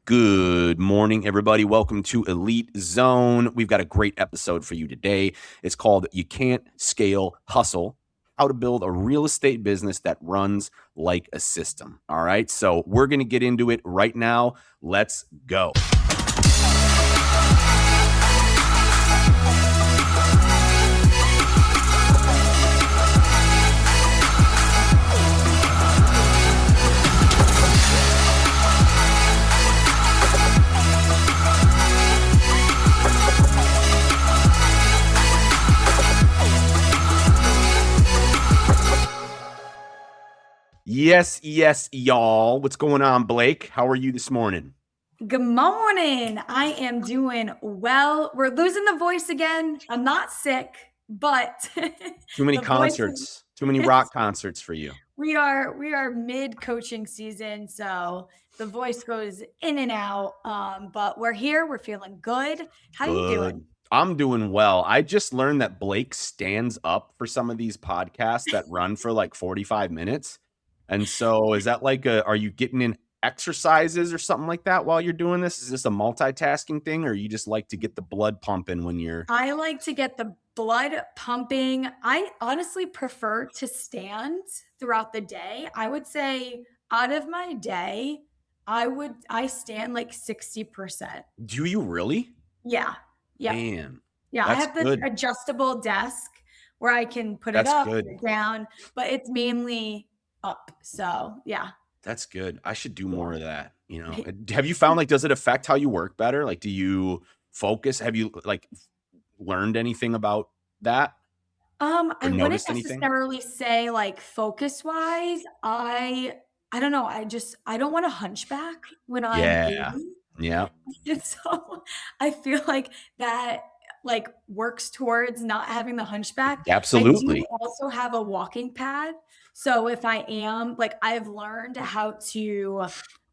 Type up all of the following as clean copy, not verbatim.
Good morning, everybody. Welcome to Elite Zone. We've got a great episode for you today. It's called You Can't Scale Hustle, how to build a real estate business that runs like a system. All right. So we're going to get into it right now. Let's go. Yes, y'all. What's going on, Blake? How are you this morning? Good morning. I am doing well. We're losing the voice again. I'm not sick, but Too many the voice concerts, too many rock concerts for you. we are mid coaching season, so the voice goes in and out. But we're here. We're feeling good. How you Good. doing? I'm doing well. I just learned that Blake stands up for some of these podcasts that run for like 45 minutes. And so is that like are you getting in exercises or something like that while you're doing this? Is this a multitasking thing or you just like to get the blood pumping when you're I like to get the blood pumping. I honestly prefer to stand throughout the day. I would say out of my day, I stand like 60%. Do you really? Yeah. Yep. Man, Yeah, I that's have the good. adjustable desk where I can put it That's up, good. put it down, but it's mainly up. So, yeah. That's good. I should do more Yeah. of that. Have you found like does it affect how you work better? Like do you focus? Have you like learned anything about that or I wouldn't noticed anything? necessarily say like focus wise. I don't know. I don't want a hunchback when I'm Yeah. 80. Yeah. And so I feel like that like works towards not having the hunchback. I do Absolutely. also have a walking pad. So if I am like I've learned how to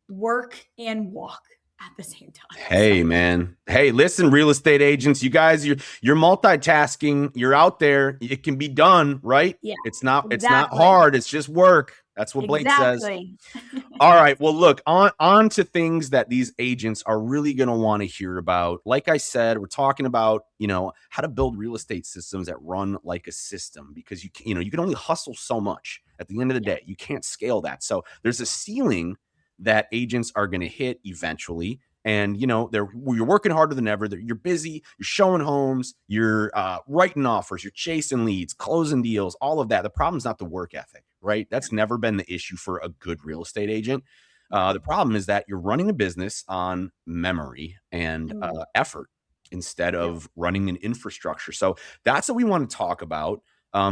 work and walk at the same time. So Hey, man. Hey, listen, real estate agents, you guys, you're multitasking. You're out there. It can be done, right? yeah, It's not exactly. hard. It's just work. That's what Blake says. Exactly. All right. Well, look, on to things that these agents are really going to want to hear about. Like I said, we're talking about, how to build real estate systems that run like a system because you can only hustle so much at the end of the Yeah. day. You can't scale that. So there's a ceiling that agents are going to hit eventually. And you're working harder than ever. You're busy. You're showing homes. You're writing offers. You're chasing leads, closing deals. All of that. The problem's not the work ethic, right? That's never been the issue for a good real estate agent. The problem is that you're running a business on memory and Mm, effort instead yep. of running an infrastructure. So that's what we want to talk about.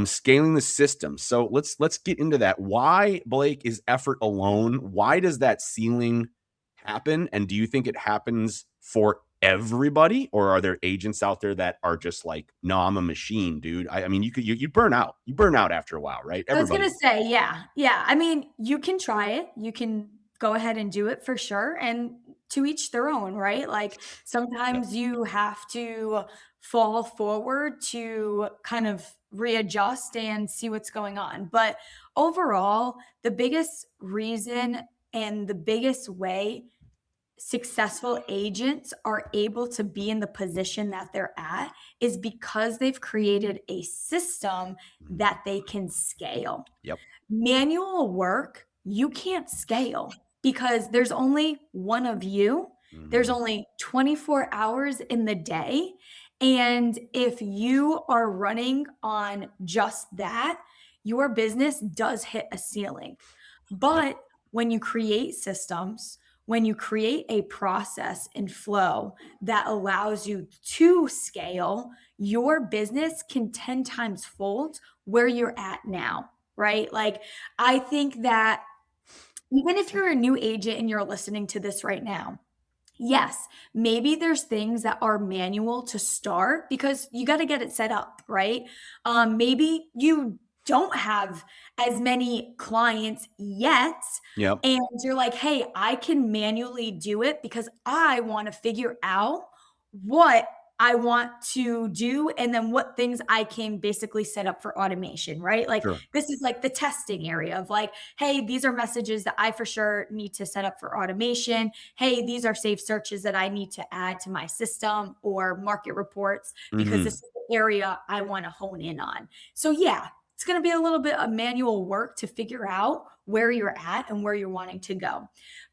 Scaling the system. So let's get into that. Why, Blake, is effort alone? Why does that ceiling happen? And do you think it happens for everybody, or are there agents out there that are just like, no, I'm a machine, dude? I mean, you burn out. You burn out after a while, right? I was gonna Everybody. say, yeah, yeah. I mean, you can try it. You can go ahead and do it for sure. And to each their own, right? Like Yep. sometimes you have to fall forward to kind of readjust and see what's going on. But overall, the biggest reason and the biggest way successful agents are able to be in the position that they're at is because they've created a system Mhm. that they can scale. Yep. Manual work, you can't scale because there's only one of you. There's Mhm. only 24 hours in the day. And if you are running on just that, your business does hit a ceiling. Yep. But when you create systems, when you create a process and flow that allows you to scale, your business can 10 times fold where you're at now, right? Like, I think that even if you're a new agent and you're listening to this right now, yes, maybe there's things that are manual to start because you got to get it set up, right? Maybe you don't have as many clients yet. Yep. And you're like, hey, I can manually do it because I want to figure out what I want to do, and then what things I can basically set up for automation, right? Like Sure. this is like the testing area of like, hey, these are messages that I for sure need to set up for automation. Hey, these are safe searches that I need to add to my system or market reports because this Hmm. is the area I want to hone in on. So yeah, it's going to be a little bit of manual work to figure out where you're at and where you're wanting to go.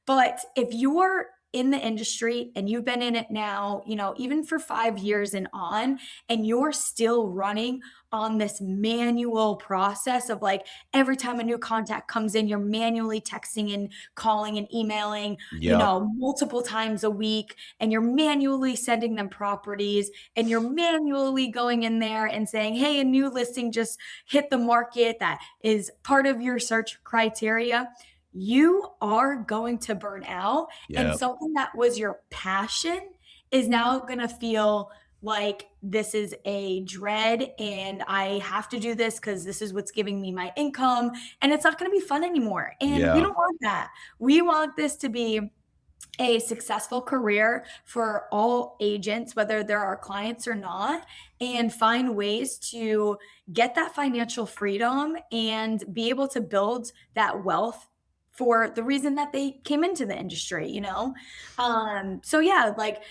But if you're in the industry and you've been in it now, even for 5 years and on, and you're still running on this manual process of like every time a new contact comes in, you're manually texting and calling and emailing, Yep. multiple times a week, and you're manually sending them properties, and you're manually going in there and saying, hey, a new listing just hit the market that is part of your search criteria. You are going to burn out, and Yep. something that was your passion is now going to feel like this is a dread, and I have to do this because this is what's giving me my income, and it's not going to be fun anymore. And we Yeah. don't want that. We want this to be a successful career for all agents, whether they're our clients or not, and find ways to get that financial freedom and be able to build that wealth for the reason that they came into the industry. So yeah, like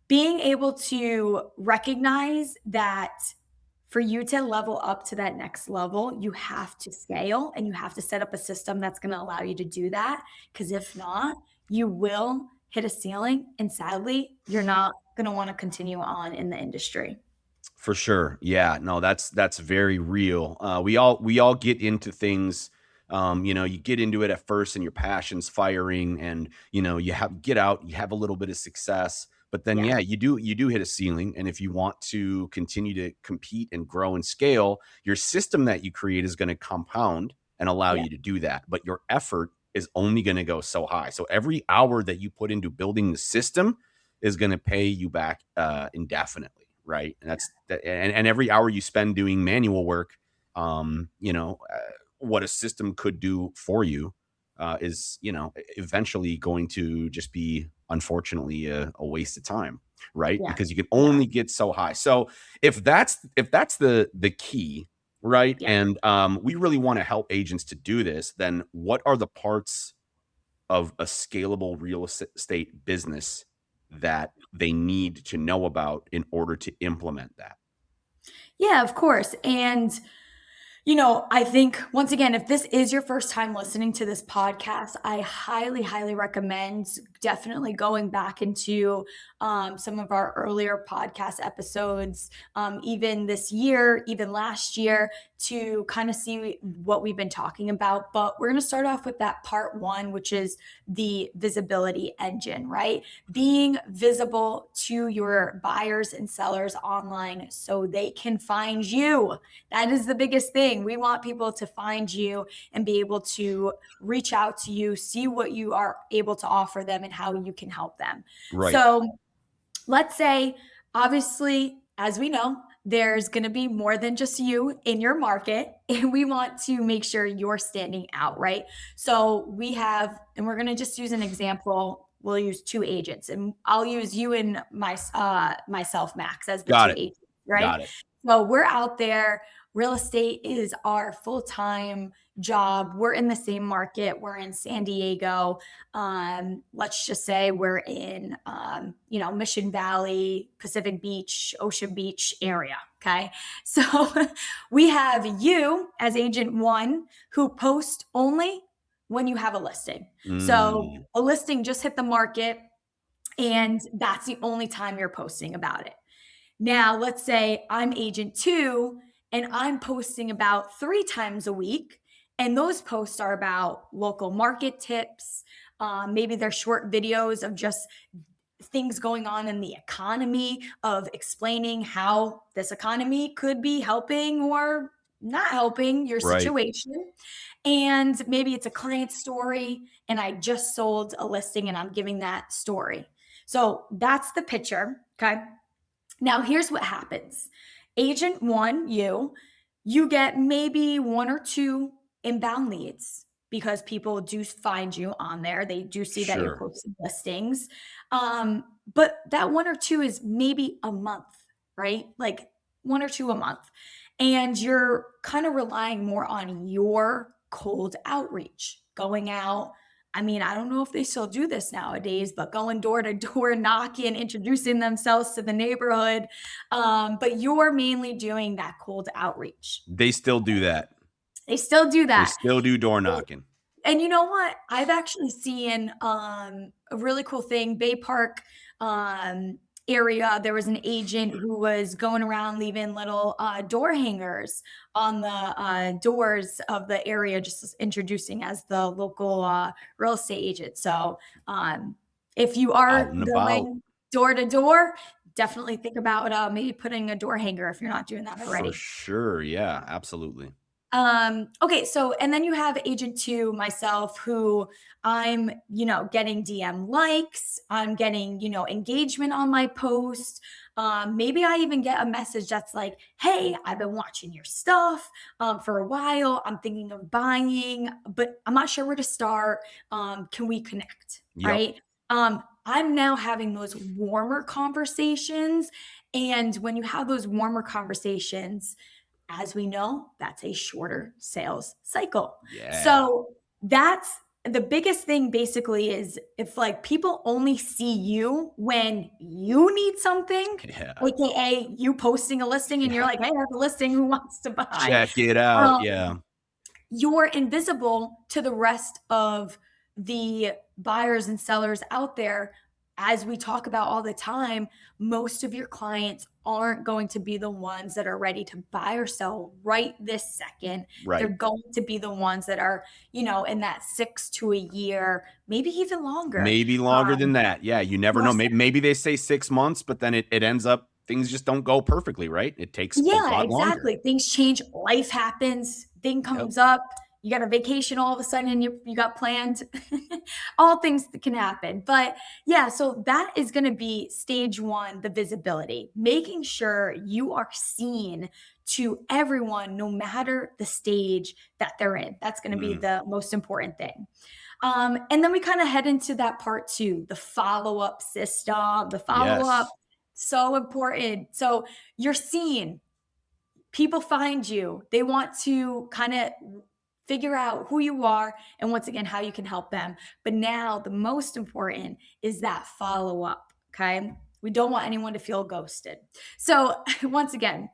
being able to recognize that for you to level up to that next level, you have to scale and you have to set up a system that's going to allow you to do that. Because if not, you will hit a ceiling. And sadly, you're not going to want to continue on in the industry. For sure. Yeah. No, that's very real. We all get into things. You get into it at first, and your passion's firing, and you have get out, you have a little bit of success, but then Yeah. yeah, you do hit a ceiling, and if you want to continue to compete and grow and scale, your system that you create is going to compound and allow Yeah. you to do that. But your effort is only going to go so high. So every hour that you put into building the system is going to pay you back indefinitely, right? And and every hour you spend doing manual work, what a system could do for you is eventually going to just be unfortunately a waste of time, right? Yeah. Because you can Yeah. only get so high. So if that's the key, right? Yeah. And we really want to help agents to do this, then what are the parts of a scalable real estate business that they need to know about in order to implement that? Yeah, of course. And I think once again, if this is your first time listening to this podcast, I highly, highly recommend definitely going back into some of our earlier podcast episodes, even this year, even last year, to kind of see what we've been talking about. But we're going to start off with that part one, which is the visibility engine, right? Being visible to your buyers and sellers online so they can find you. That is the biggest thing. We want people to find you and be able to reach out to you, see what you are able to offer them and how you can help them. Right. So, let's say, obviously, as we know, there's going to be more than just you in your market, and we want to make sure you're standing out, right? So, we have, and we're going to just use an example. We'll use two agents, and I'll use you and myself, Max, as the Got two it. agents, right? Got it. So, we're out there. Real estate is our full time job. We're in the same market. We're in San Diego. Let's just say we're in Mission Valley, Pacific Beach, Ocean Beach area. Okay. So we have you as agent one who posts only when you have a listing. So Mm, a listing just hit the market, and that's the only time you're posting about it. Now, let's say I'm agent two and I'm posting about 3 times a week. And those posts are about local market tips. Maybe they're short videos of just things going on in the economy, of explaining how this economy could be helping or not helping your right. situation. And maybe it's a client story, and I just sold a listing and I'm giving that story. So that's the picture. Okay. Now, here's what happens. Agent one, you get maybe one or two inbound leads because people do find you on there. They do see that you're Sure. posting listings. But that one or two is maybe a month. right? Like 1 or 2 a month. And you're kind of relying more on your cold outreach, going out. I mean, I don't know if they still do this nowadays, but going door to door, knocking, introducing themselves to the neighborhood. But you're mainly doing that cold outreach. They still do that. They still do They that. still do door knocking. And you know what? I've actually seen, a really cool thing, Bay Park, area, there was an agent who was going around leaving little, door hangers on the, doors of the area, just introducing as the local, real estate agent. So, if you Out are and about. going door to door, definitely think about, maybe putting a door hanger if you're not doing that For already. sure, yeah, absolutely. Okay, so and then you have agent 2, myself, who I'm, getting DM likes, I'm getting, engagement on my post. Maybe I even get a message that's like, "Hey, I've been watching your stuff for a while. I'm thinking of buying, but I'm not sure where to start. Can we connect?" Yep. Right? I'm now having those warmer conversations, and when you have those warmer conversations, as we know, that's a shorter sales cycle. Yeah. So that's the biggest thing basically is if like people only see you when you need something, Yeah. aka you posting a listing and you're Yeah. like, hey, I have a listing, who wants to buy? Check it out, Um, yeah. you're invisible to the rest of the buyers and sellers out there. As we talk about all the time, most of your clients aren't going to be the ones that are ready to buy or sell right this second. They're Right. going to be the ones that are, in that 6 to a year, maybe even longer. Maybe longer than that. Yeah, you never know. Plus, Maybe they say 6 months, but then it ends up things just don't go perfectly, right? It takes a yeah, lot longer. exactly. Things change, life happens, thing Yep. comes up, you got a vacation all of a sudden and you got planned. All things that can happen. But yeah, so that is going to be stage 1, the visibility, making sure you are seen to everyone no matter the stage that they're in. That's going to be Mm, the most important thing. And then we kind of head into that part 2, the follow-up system, the follow-up, yes. so important. So you're seen, people find you, they want to kind of figure out who you are and once again how you can help them. But now the most important is that follow up. Okay, we don't want anyone to feel ghosted. So once again,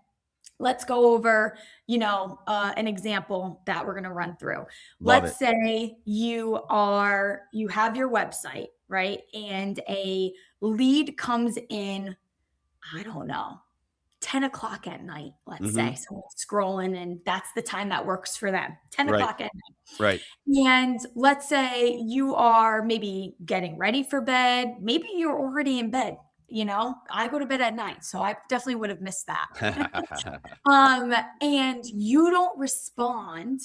let's go over, an example that we're going to run through. Love Let's it. say you have your website, right, and a lead comes in, I don't know, 10 o'clock at night, let's say. Mhm. Someone's scrolling and that's the time that works for them, 10 Right. o'clock at Right. night. And let's say you are maybe getting ready for bed. Maybe you're already in bed. I go to bed at night, so I definitely would have missed that. And you don't respond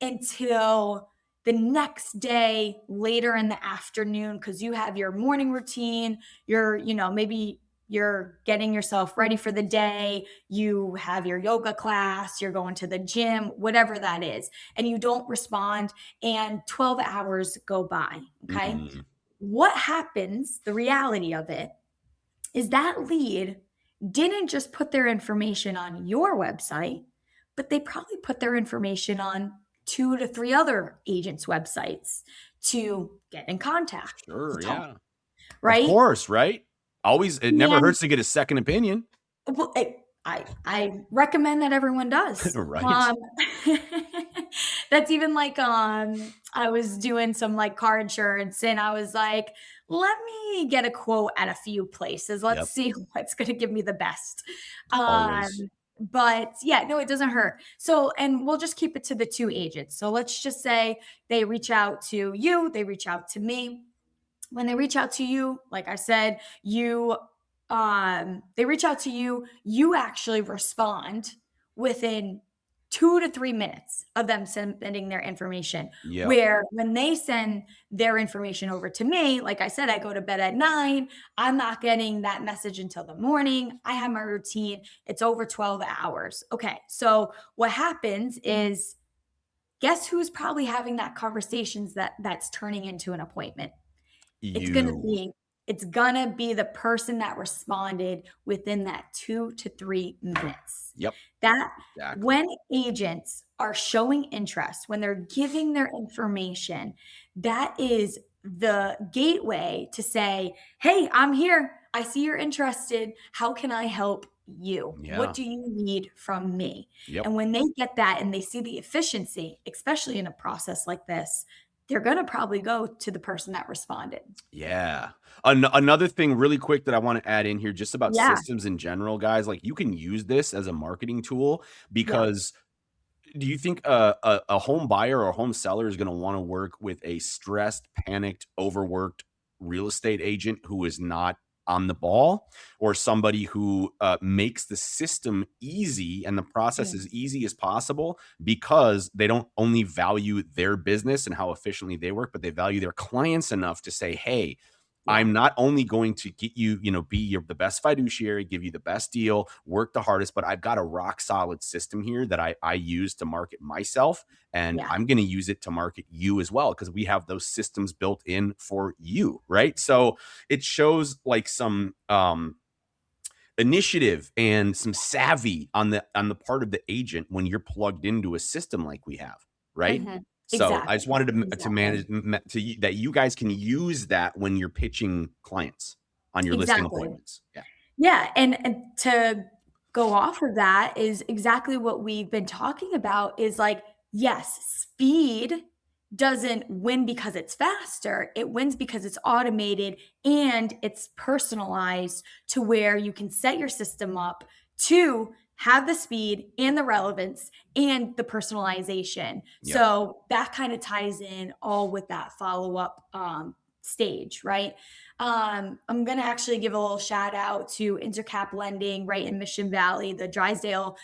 until the next day later in the afternoon because you have your morning routine. Maybe you're getting yourself ready for the day. You have your yoga class, you're going to the gym, whatever that is, and you don't respond, and 12 hours go by. Okay. Mm, What happens, the reality of it, is that lead didn't just put their information on your website, but they probably put their information on 2 to 3 other agents' websites to get in contact, to sure, talk, yeah. Of right? course, right? Always it never And hurts to get a second opinion, well, I recommend that everyone does. right? That's even like, I was doing some, like, car insurance, and I was like, "Let me get a quote at a few places. Let's Yep, see what's gonna give me the best." always. But yeah, no, it doesn't hurt. So and we'll just keep it to the 2 agents. So let's just say they reach out to you, they reach out to me. When they reach out to you, like I said, they reach out to you, you actually respond within 2 to 3 minutes of them sending their information. Yep. Where when they send their information over to me, like I said, I go to bed at 9, I'm not getting that message until the morning. I have my routine. It's over 12 hours. Okay. So what happens is, guess who's probably having that conversations that's turning into an appointment? It's gonna You. be It's gonna be the person that responded within that 2 to 3 minutes. Yep. That Exactly. when agents are showing interest, when they're giving their information, that is the gateway to say, "Hey, I'm here. I see you're interested. How can I help you? What Yeah. do you need from me?" Yep. And when they get that and they see the efficiency, especially in a process like this, they're gonna probably go to the person that responded. Yeah. Another thing really quick that I wanna add in here just about Yeah, systems in general, guys, like, you can use this as a marketing tool yeah, because do you think a home buyer or a home seller is gonna wanna work with a stressed, panicked, overworked real estate agent who is not on the ball, or somebody who, makes the system easy and the process as yes, easy as possible because they don't only value their business and how efficiently they work, but they value their clients enough to say, "Hey, yeah, I'm not only going to get you, be the best fiduciary, give you the best deal, work the hardest, but I've got a rock solid system here that I use to market myself, and yeah, I'm going to use it to market you as well because we have those systems built in for you, right? So it shows like some initiative and some savvy on the part of the agent when you're plugged into a system like we have, right? mhm, So I just exactly, wanted to exactly, manage that you guys can use that when you're pitching clients on your listing exactly. appointments. Yeah. Yeah, and to go off of that is exactly what we've been talking about is like, yes, speed doesn't win because it's faster. It wins because it's automated and it's personalized to where you can set your system up to have the speed and the relevance and the personalization. Yep. So that kind of ties in all with that follow up stage, right? I'm gonna actually give a little shout out to Intercap Lending right in Mission Valley, the Drysdale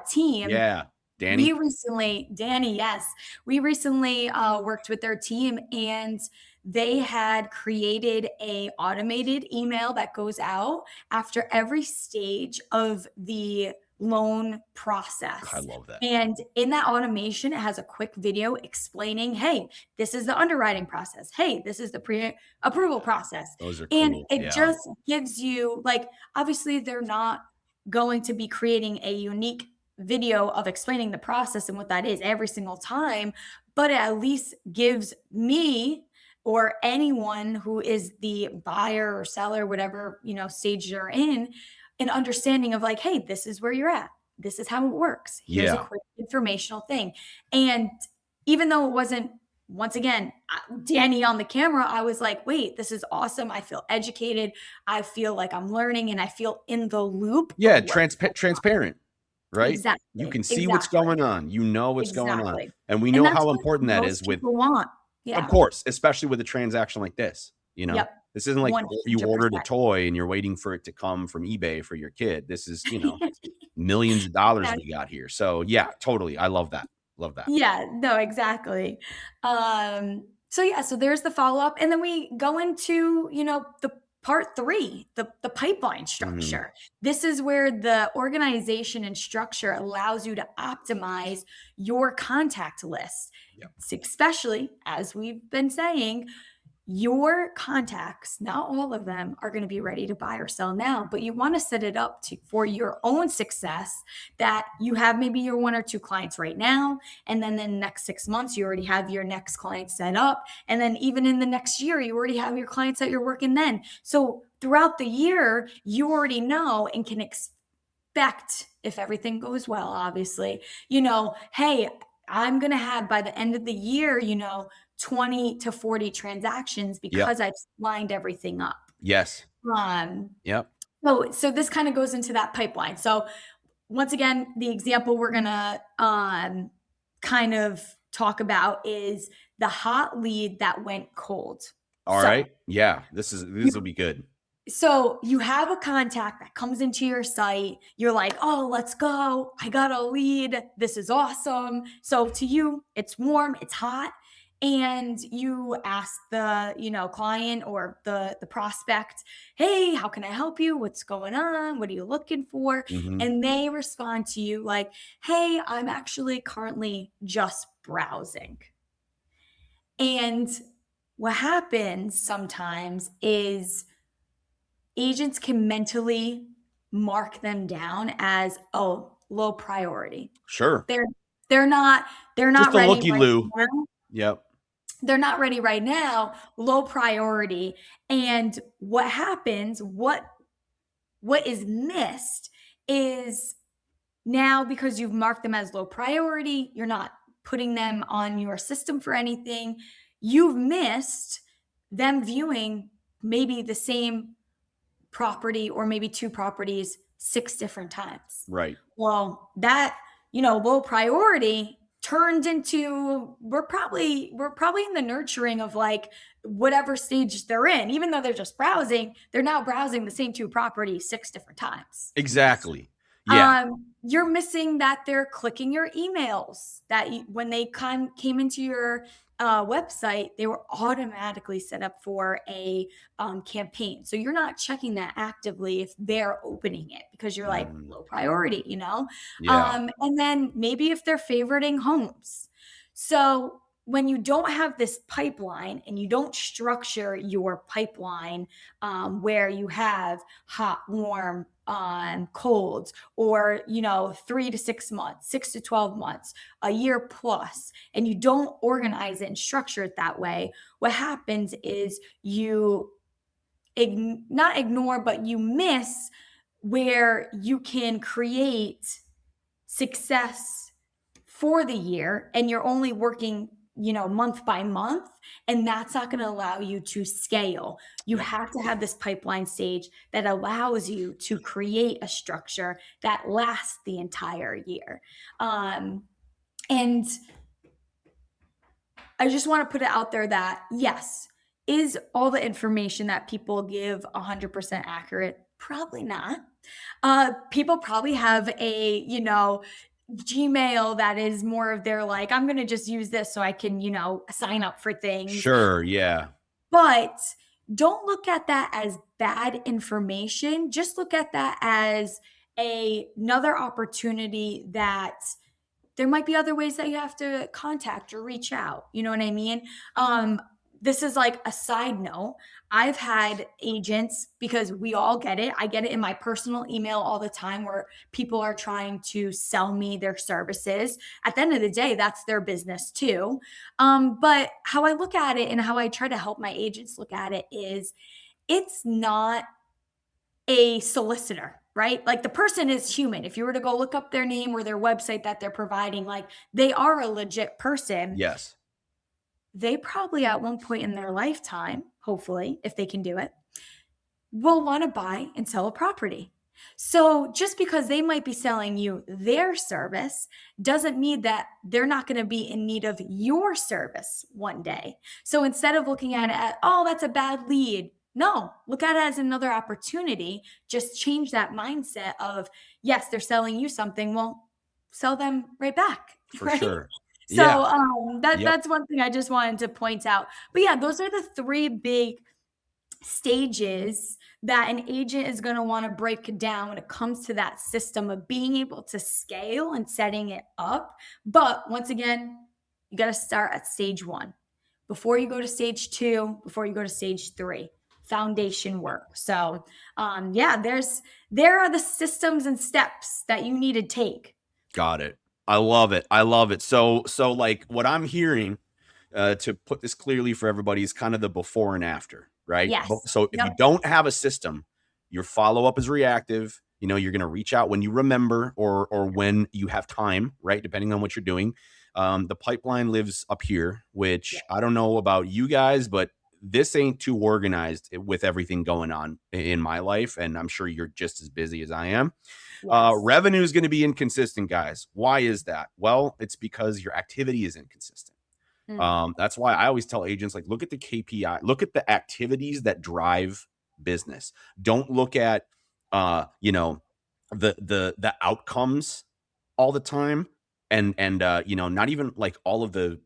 team. Yeah. We Danny? recently, Danny, yes, we recently worked with their team, and they had created a automated email that goes out after every stage of the loan I process. love that. And in that automation, it has a quick video explaining, hey, this is the underwriting process. Hey, this is the pre approval process. Those are And cool. it Yeah. just gives you, like, obviously, they're not going to be creating a unique video of explaining the process and what that is every single time, but it at least gives me or anyone who is the buyer or seller, whatever, stage you're in, an understanding of like, hey, this is where you're at. This is how it works. Here's a Yeah. quick informational thing. And even though it wasn't, once again, Danny on the camera, I was like, wait, this is awesome. I feel educated. I feel like I'm learning and I feel in the loop of Yeah, what's transparent, right? You exactly, can see what's exactly, going on. You know what's going on. exactly, And we and know that's how what important that is most with people want. of Yeah, course, especially with a transaction like this, you know? yep, This isn't like you ordered a 100%. toy and you're waiting for it to come from eBay for your kid. This is, millions of dollars Yeah, we got here. So, yeah, totally. I love that. Love that. yeah, no, exactly. So yeah, so there's the follow-up, and then we go into, the part 3, the pipeline Mhm. structure. This is where the organization and structure allows you to optimize your contact list. Yep. Especially, as we've been saying, your contacts, not all of them are going to be ready to buy or sell now, but you want to set it up for your own success that you have maybe your 1 or 2 clients right now. And then in the next 6 months, you already have your next client set up. And then even in the next year, you already have your clients that you're working then. So throughout the year, you already know and can expect, if everything goes well, obviously, hey, I'm going to have by the end of the year, 20 to 40 transactions Yep. because I've lined everything up. Yes. Um, Yep. so this kind of goes into that pipeline. So once again, the example we're gonna kind of talk about is the hot lead that went cold. So Alright. Yeah. This will you be good. so you have a contact that comes into your site. You're like, "Oh, let's go. I got a lead. This is awesome." So to you, it's warm, it's hot, and you ask the, client or the prospect, "Hey, how can I help you? What's going on? What are you looking for?" Mhm. And they respond to you like, "Hey, I'm actually currently just browsing." And what happens sometimes is agents can mentally mark them down as, oh, low priority. Sure. They're they're not they're Just not a ready looky right loo. now. Yep. They're not ready right now, low priority. And what happens, what is missed is now, because you've marked them as low priority, you're not putting them on your system for anything. You've missed them viewing maybe the same property or maybe two properties 6 different times. Right. Well, that, low priority turned into, we're probably in the nurturing of like whatever stage they're in. Even though they're just browsing, they're now browsing the same two properties 6 different times. Exactly. Yeah. You're missing that they're clicking your emails, that when they came into your website, they were automatically set up for a campaign. So you're not checking that actively if they're opening it because you're like Mm, low priority. yeah. And then maybe if they're favoriting homes. So when you don't have this pipeline and you don't structure your pipeline where you have hot, warm, colds, or 3 to 6 months, 6 to 12 months, a year plus, and you don't organize it and structure it that way, what happens is you not ignore, but you miss where you can create success for the year and you're only working month by month, and that's not going to allow you to scale. You Yep. have to have this pipeline stage that allows you to create a structure that lasts the entire year. And I just want to put it out there that yes, is all the information that people give 100% accurate? Probably not. People probably have a, Gmail that is more of their like, I'm going to just use this so I can, sign up for things. Sure. Yeah. But don't look at that as bad information. Just look at that as another opportunity that there might be other ways that you have to contact or reach out. You know what I mean? This is like a side note. I've had agents, because we all get it. I get it in my personal email all the time where people are trying to sell me their services. At the end of the day, that's their business too. But how I look at it and how I try to help my agents look at it is, it's not a solicitor, right? Like the person is human. If you were to go look up their name or their website that they're providing, like they are a legit person. Yes. They probably at one point in their lifetime, hopefully, if they can do it, will want to buy and sell a property. So just because they might be selling you their service doesn't mean that they're not going to be in need of your service one day. So instead of looking at it as, oh, that's a bad lead, no, look at it as another opportunity. Just change that mindset of, yes, they're selling you something. Well, sell them right back, For right? sure. Yeah. So Yep. that's one thing I just wanted to point out. But yeah, those are the three big stages that an agent is going to want to break down when it comes to that system of being able to scale and setting it up. But once again, you got to start at stage one before you go to stage two, before you go to stage three. Foundation work. So, yeah, there are the systems and steps that you need to take. Got it. I love it. I love it. So like what I'm hearing, to put this clearly for everybody, is kind of the before and after, right? Yes. So if you Yep. don't have a system, your follow up is reactive. You're going to reach out when you remember or when you have time, right? Depending on what you're doing. The pipeline lives up here, which I don't know about you guys, but this ain't too organized with everything going on in my life. And I'm sure you're just as busy as I am. Yes. Revenue is going to be inconsistent, guys. Why is that? Well, it's because your activity is inconsistent. Mm. That's why I always tell agents, like, look at the KPI, look at the activities that drive business. Don't look at the outcomes all the time, and not even like all of the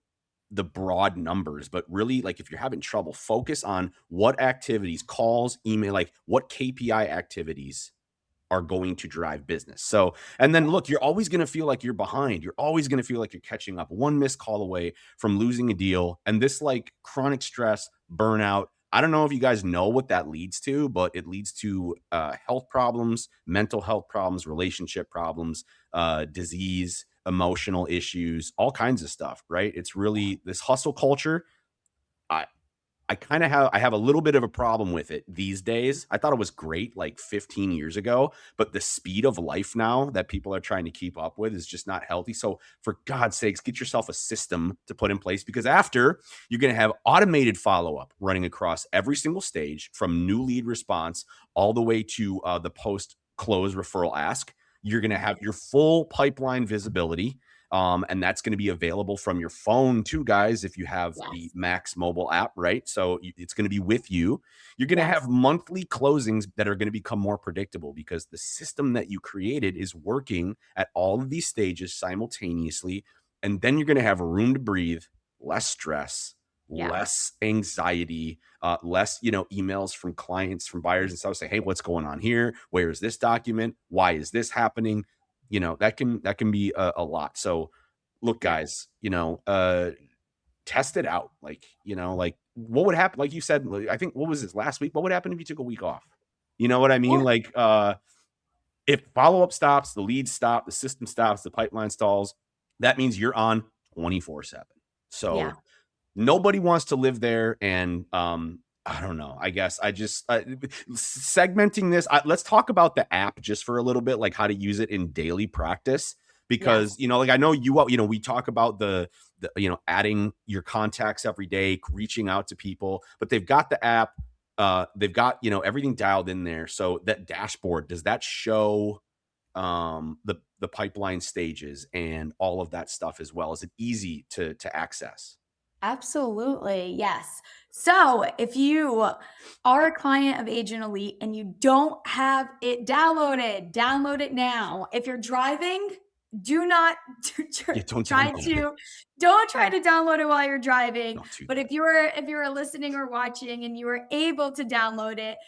broad numbers, but really, like, if you're having trouble, focus on what activities, calls, email, like what KPI activities are going to drive business. So, and then look, you're always going to feel like you're behind. You're always going to feel like you're catching up, one missed call away from losing a deal. And this like chronic stress, burnout, I don't know if you guys know what that leads to, but it leads to health problems, mental health problems, relationship problems, disease, emotional issues, all kinds of stuff, right? It's really this hustle culture. I, I have a little bit of a problem with it these days. I thought it was great like 15 years ago, but the speed of life now that people are trying to keep up with is just not healthy. So for God's sakes, get yourself a system to put in place, because after, you're going to have automated follow-up running across every single stage from new lead response all the way to the post close referral ask. You're going to have your full pipeline visibility, and that's going to be available from your phone too, guys, if you have the Yes. Max mobile app, right? So it's going to be with you. You're going to have Yes. monthly closings that are going to become more predictable because the system that you created is working at all of these stages simultaneously. And then you're going to have room to breathe, less stress, Yeah. less anxiety, less, emails from clients, from buyers and stuff say, hey, what's going on here? Where is this document? Why is this happening? That can be a lot. So look, Yeah. guys, test it out. Like, like what would happen? Like you said, like, I think, what was this last week? What would happen if you took a week off? You know what I mean? Yeah. Like, if follow-up stops, the leads stop, the system stops, the pipeline stalls, that means you're on 24/7. Yeah. So nobody wants to live there. And I don't know, I guess I just segmenting this, let's talk about the app just for a little bit, like how to use it in daily practice. Because Yes. like I know we talk about the adding your contacts every day, reaching out to people, but they've got the app, they've got everything dialed in there. So that dashboard, does that show the pipeline stages and all of that stuff as well? Is it easy to access? Absolutely. Yes. So if you are a client of Agent Elite and you don't have it downloaded, download it now. If you're driving, do not Yeah, don't try download it. to don't try to download it while you're driving. Don't do But that. if you're listening or watching and you are able to download it,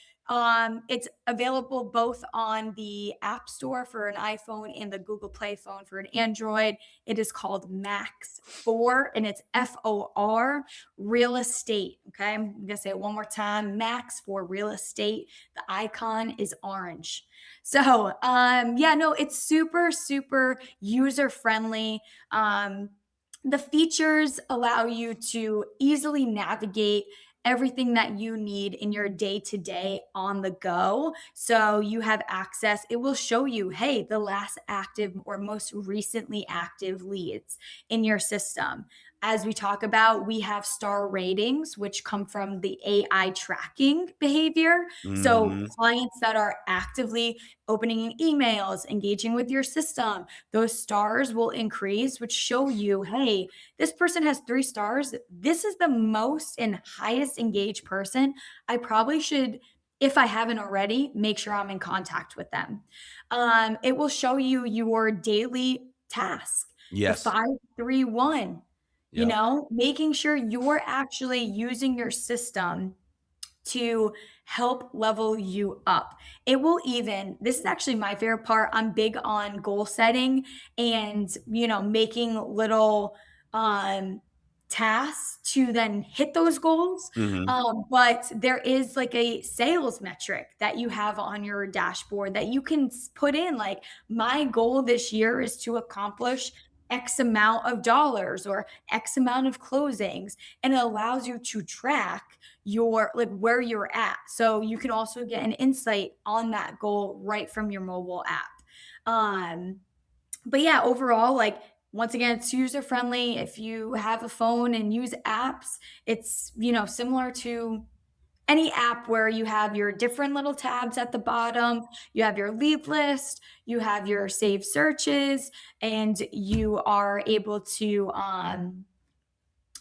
it's available both on the App Store for an iPhone and the Google Play phone for an Android. It is called Max 4 and it's FOR real estate. Okay. I'm going to say it one more time. Max for real estate. The icon is orange. So, yeah, no, it's super, super user friendly. The features allow you to easily navigate everything that you need in your day to day on the go. So you have access. It will show you, hey, the last active or most recently active leads in your system. As we talk about, we have star ratings, which come from the AI tracking behavior. So Mhm. clients that are actively opening emails, engaging with your system, those stars will increase, which show you, hey, this person has 3 stars. This is the most and highest engaged person. I probably should, if I haven't already, make sure I'm in contact with them. It will show you your daily task, the Yes. 5-3-1, Yep. making sure you're actually using your system to help level you up. It will even, this is actually my favorite part. I'm big on goal setting and, making little um tasks to then hit those goals. Mhm. But there is like a sales metric that you have on your dashboard that you can put in like my goal this year is to accomplish X amount of dollars or X amount of closings. And it allows you to track your like where you're at. So you can also get an insight on that goal right from your mobile app. Um, but yeah, overall, like once again, it's user friendly. If you have a phone and use apps, it's similar to any app where you have your different little tabs at the bottom, you have your lead list, you have your saved searches, and you are able to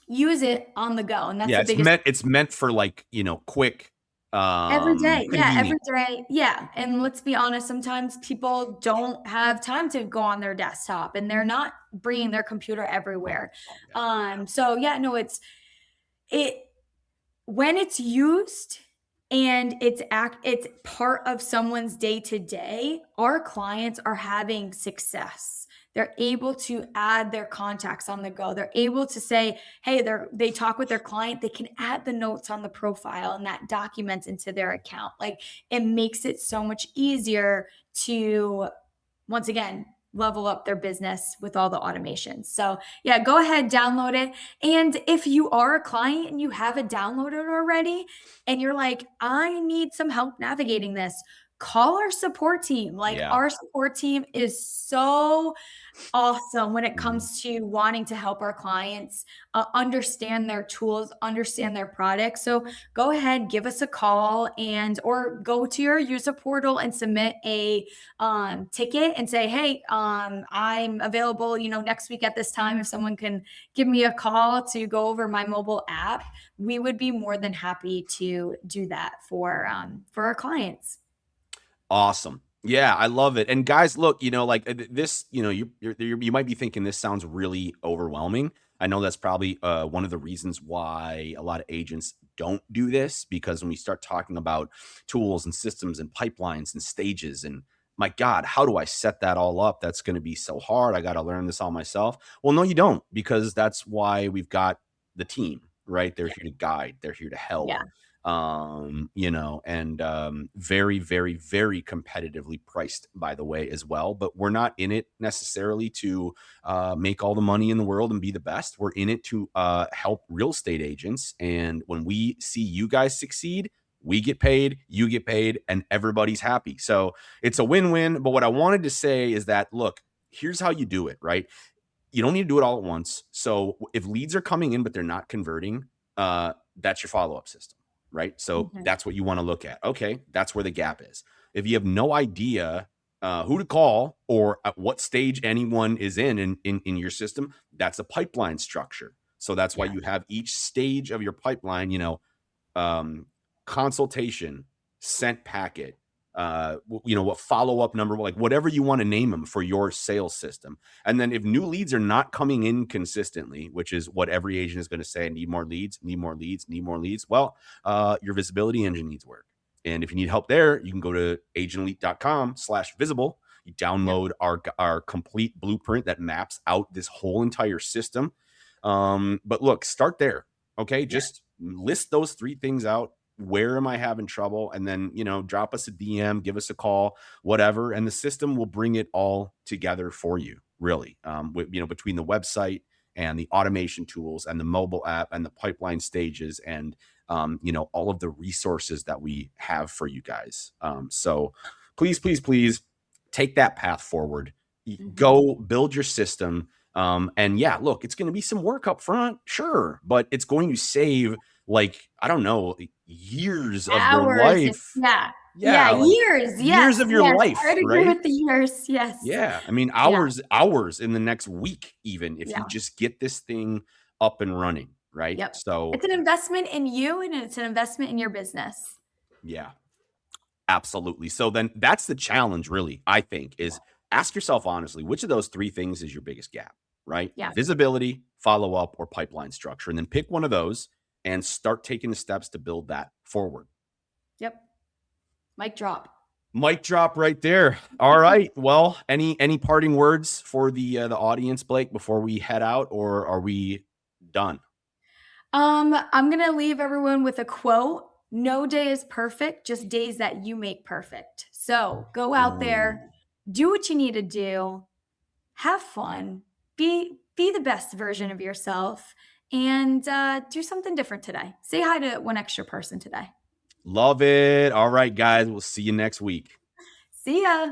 use it on the go. And that's Yeah, the biggest. it's meant for like, quick, Every day. Yeah, every convenience. day. Yeah, and let's be honest, sometimes people don't have time to go on their desktop and they're not bringing their computer everywhere. Yeah. So yeah, no, it when it's used and it's part of someone's day to day, our clients are having success. They're able to add their contacts on the go. They're able to say, hey, they talk with their client. They can add the notes on the profile and that documents into their account. Like it makes it so much easier to, once again, level up their business with all the automations. So, yeah, go ahead, download it. And if you are a client and you have it downloaded already and you're like, I need some help navigating this, call our support team. Like, Yeah. our support team is so awesome when it Mhm. comes to wanting to help our clients understand their tools, understand their products. So go ahead, give us a call, and or go to your user portal and submit a ticket and say, hey, I'm available, next week at this time. If someone can give me a call to go over my mobile app, we would be more than happy to do that for our clients. Awesome. Yeah, I love it. And guys, look, like this, you might be thinking this sounds really overwhelming. I know that's probably one of the reasons why a lot of agents don't do this, because when we start talking about tools and systems and pipelines and stages, and my God, how do I set that all up? That's going to be so hard. I got to learn this all myself. Well, no, you don't, because that's why we've got the team, right? They're Yeah. here to guide, they're here to help, Yeah. and very, very, very competitively priced, by the way, as well. But we're not in it necessarily to make all the money in the world and be the best. We're in it to help real estate agents. And when we see you guys succeed, we get paid, you get paid, and everybody's happy. So it's a win win. But what I wanted to say is that, look, here's how you do it, right? You don't need to do it all at once. So if leads are coming in but they're not converting, that's your follow up system, right? So Mhm. that's what you want to look at. Okay, that's where the gap is. If you have no idea who to call or at what stage anyone is in your system, that's a pipeline structure. So that's why Yeah. you have each stage of your pipeline, um, consultation, sent packet, what follow up number, like whatever you want to name them for your sales system. And then if new leads are not coming in consistently, which is what every agent is going to say, need more leads, need more leads, need more leads. Well, your visibility engine needs work. And if you need help there, you can go to agentelite.com/visible. You Yep. download our complete blueprint that maps out this whole entire system. But look, start there. Okay, Yeah. just list those three things out. Where am I having trouble? And then, drop us a DM, give us a call, whatever. And the system will bring it all together for you, really. Between the website and the automation tools and the mobile app and the pipeline stages and, all of the resources that we have for you guys. So please, please, please take that path forward. Mhm. Go build your system. And yeah, look, it's going to be some work up front, sure, but it's going to save, like, I don't know, years of your Hours and life. yeah. Yeah, Yeah, like years. Yes, years of your yes. life, I'd agree right? with the years. Yes. Yeah. I mean, Yeah, hours in the next week, even if you yeah. just get this thing up and running, right? Yep. So, It's an investment in you and it's an investment in your business. yeah, absolutely. So then that's the challenge, really, I think, is ask yourself honestly, which of those three things is your biggest gap, right? Yeah. Visibility, follow up, or pipeline structure. And then pick one of those and start taking the steps to build that forward. Yep. Mic drop. Mic drop right there. All right. Well, any parting words for the audience, Blake, before we head out, or are we done? I'm gonna leave everyone with a quote. No day is perfect, just days that you make perfect. So go out Ooh, there, do what you need to do, have fun, be the best version of yourself, and do something different today. Say hi to one extra person today. love it. All right, guys. We'll see you next week. See ya.